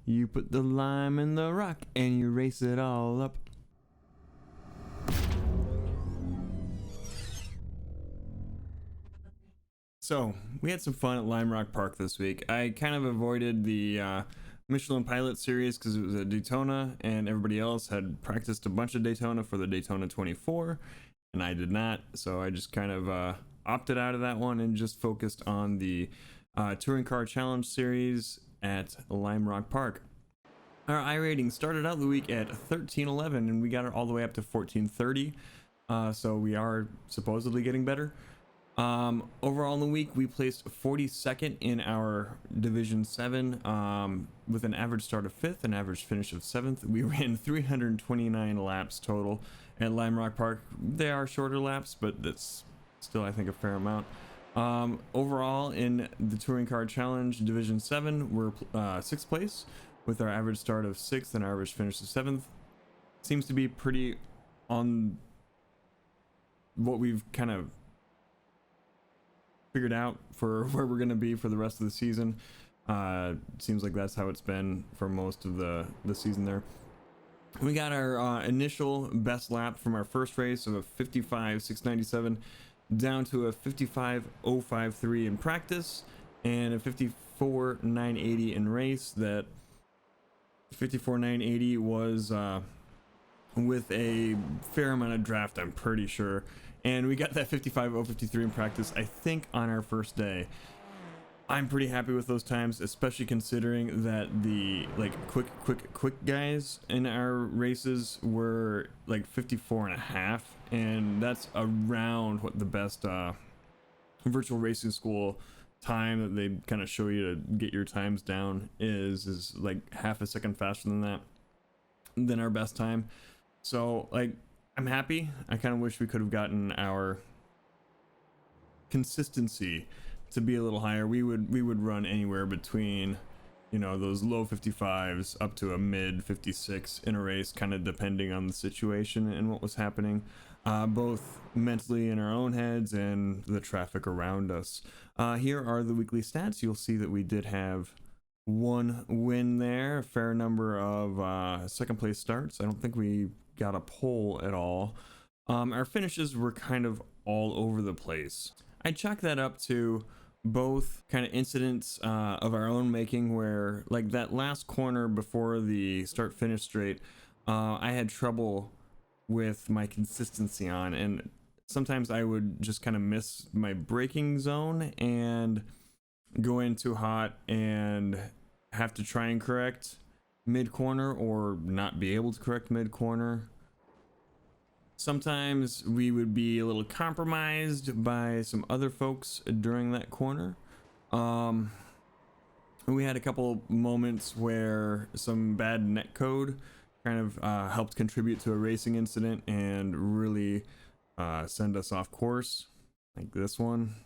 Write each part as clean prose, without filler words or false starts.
You put the lime in the rock and you race it all up. So we had some fun at Lime Rock Park this week. I kind of avoided the Michelin Pilot series because it was a Daytona and everybody else had practiced a bunch of Daytona for the Daytona 24 and I did not. So I just kind of opted out of that one and just focused on the Touring Car Challenge series at Lime Rock Park. Our I rating started out the week at 1311 and we got it all the way up to 1430. So we are supposedly getting better. Overall in the week we placed 42nd in our Division 7 with an average start of 5th, an average finish of 7th. We ran 329 laps total at Lime Rock Park. They are shorter laps, but that's still I think a fair amount. Overall in the Touring Car Challenge Division 7 we're 6th place with our average start of 6th and our average finish of 7th. Seems to be pretty on what we've kind of figured out for where we're going to be for the rest of the season. Seems like that's how it's been for most of the season there. We got our initial best lap from our first race of a 55.697 down to a 55.053 in practice and a 54.980 in race. That 54.980 was with a fair amount of draft, I'm pretty sure. And we got that 55.053 in practice, I think, on our first day. I'm pretty happy with those times, especially considering that the quick guys in our races were like 54.5, and that's around what the best virtual racing school time that they kind of show you to get your times down is like half a second faster than our best time. So like I'm happy. I kind of wish we could have gotten our consistency to be a little higher. We would run anywhere between, you know, those low 55s up to a mid 56 in a race, kind of depending on the situation and what was happening, both mentally in our own heads and the traffic around us. Here are the weekly stats. You'll see that we did have one win there, a fair number of second place starts. I don't think we got a pole at all. Our finishes were kind of all over the place. I chalk that up to both kind of incidents of our own making, where like that last corner before the start finish straight, I had trouble with my consistency on, and sometimes I would just kind of miss my braking zone and go in too hot and have to try and correct mid corner or not be able to correct mid corner. Sometimes we would be a little compromised by some other folks during that corner. We had a couple moments where some bad net code kind of helped contribute to a racing incident and really send us off course, like this one.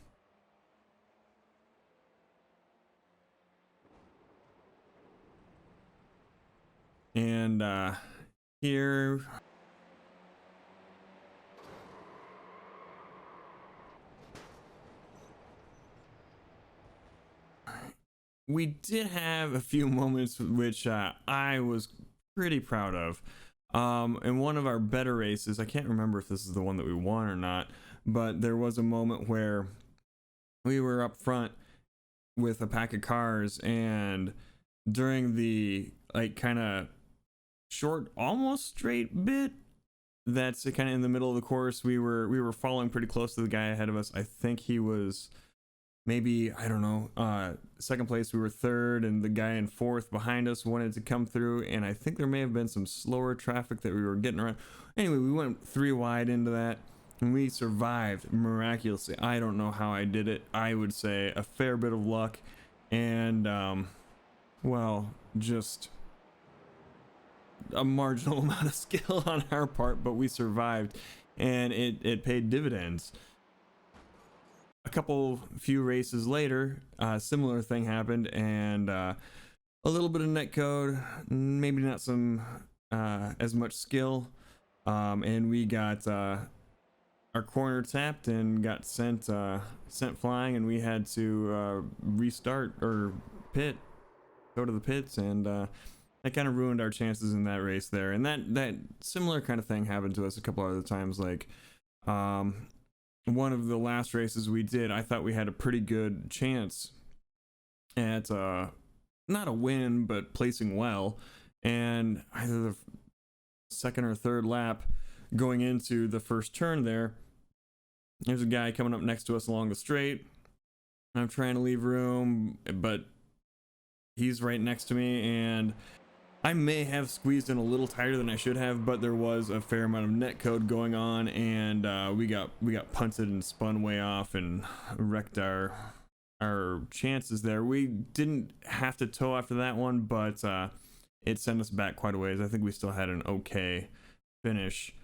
And here we did have a few moments which I was pretty proud of. In one of our better races, I can't remember if this is the one that we won or not, but there was a moment where we were up front with a pack of cars, and during the like kind of short, almost straight bit that's kind of in the middle of the course, we were following pretty close to the guy ahead of us. I think he was maybe, I don't know, second place. We were third, and the guy in fourth behind us wanted to come through, and I think there may have been some slower traffic that we were getting around. Anyway, we went 3 wide into that, and we survived miraculously. I don't know how I did it. I would say a fair bit of luck and well, just a marginal amount of skill on our part, but we survived, and it paid dividends. A few races later, similar thing happened, and a little bit of netcode, maybe not some as much skill, and we got our corner tapped and got sent flying, and we had to restart or pit go to the pits, and that kind of ruined our chances in that race there. And that similar kind of thing happened to us a couple other times. Like one of the last races we did, I thought we had a pretty good chance at not a win, but placing well. And either the second or third lap going into the first turn there's a guy coming up next to us along the straight. I'm trying to leave room, but he's right next to me, and I may have squeezed in a little tighter than I should have, but there was a fair amount of net code going on, and we got punted and spun way off and wrecked our chances there. We didn't have to tow after that one, but it sent us back quite a ways. I think we still had an okay finish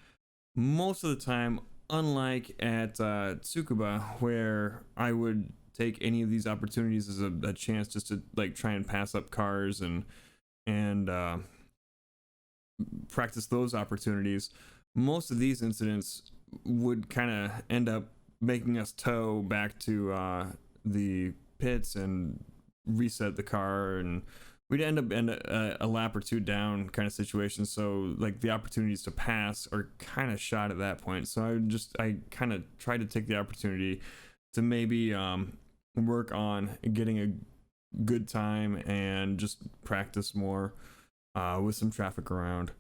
most of the time, unlike at Tsukuba, where I would take any of these opportunities as a chance just to like try and pass up cars and practice those opportunities. Most of these incidents would kind of end up making us tow back to the pits and reset the car, and we'd end up in a lap or two down kind of situation. So like the opportunities to pass are kind of shot at that point. So I kind of tried to take the opportunity to maybe work on getting a good time and just practice more with some traffic around.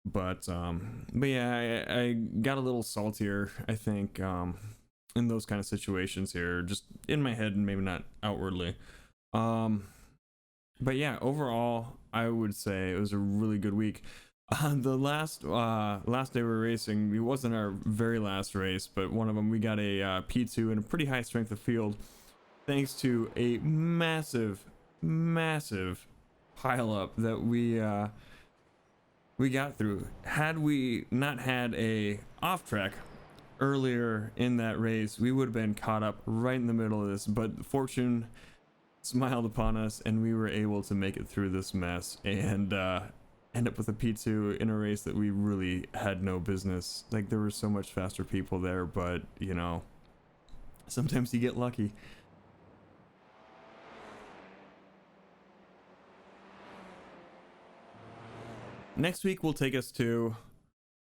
But yeah, I got a little saltier, I think, in those kind of situations here, just in my head and maybe not outwardly. But yeah, overall, I would say it was a really good week. The last day we were racing, it wasn't our very last race, but one of them, we got a P2 and a pretty high strength of field, thanks to a massive pile up that we got through. Had we not had a off track earlier in that race, we would have been caught up right in the middle of this, but fortune smiled upon us and we were able to make it through this mess and end up with a P2 in a race that we really had no business. Like, there were so much faster people there, but you know, sometimes you get lucky. Next week will take us to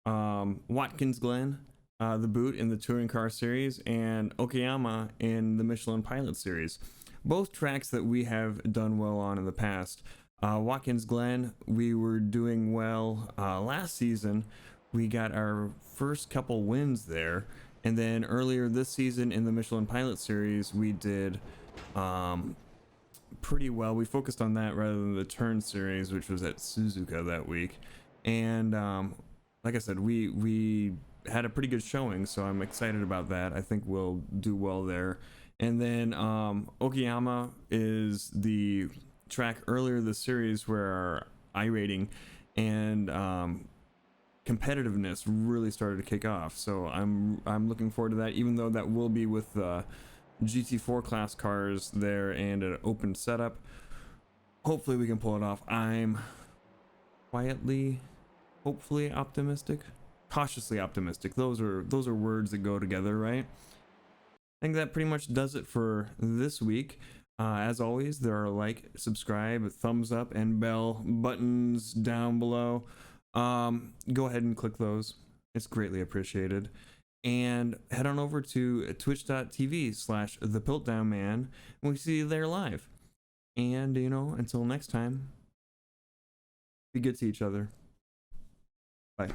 Watkins Glen, the boot in the touring car series, and Okayama in the Michelin Pilot series. Both tracks that we have done well on in the past. Watkins Glen, we were doing well last season. We got our first couple wins there, and then earlier this season in the Michelin Pilot series, we did pretty well. We focused on that rather than the turn series, which was at Suzuka that week. And like I said, we had a pretty good showing, so I'm excited about that. I think we'll do well there. And then Okayama is the track earlier this series where our iRating and competitiveness really started to kick off. So I'm looking forward to that, even though that will be with GT4 class cars there and an open setup. Hopefully we can pull it off. I'm hopefully optimistic, cautiously optimistic. Those are words that go together, right? I think that pretty much does it for this week. As always, there are like, subscribe, thumbs up, and bell buttons down below. Go ahead and click those. It's greatly appreciated. And head on over to twitch.tv/thepiltdownman, and we see you there live. And, you know, until next time, be good to each other. Bye.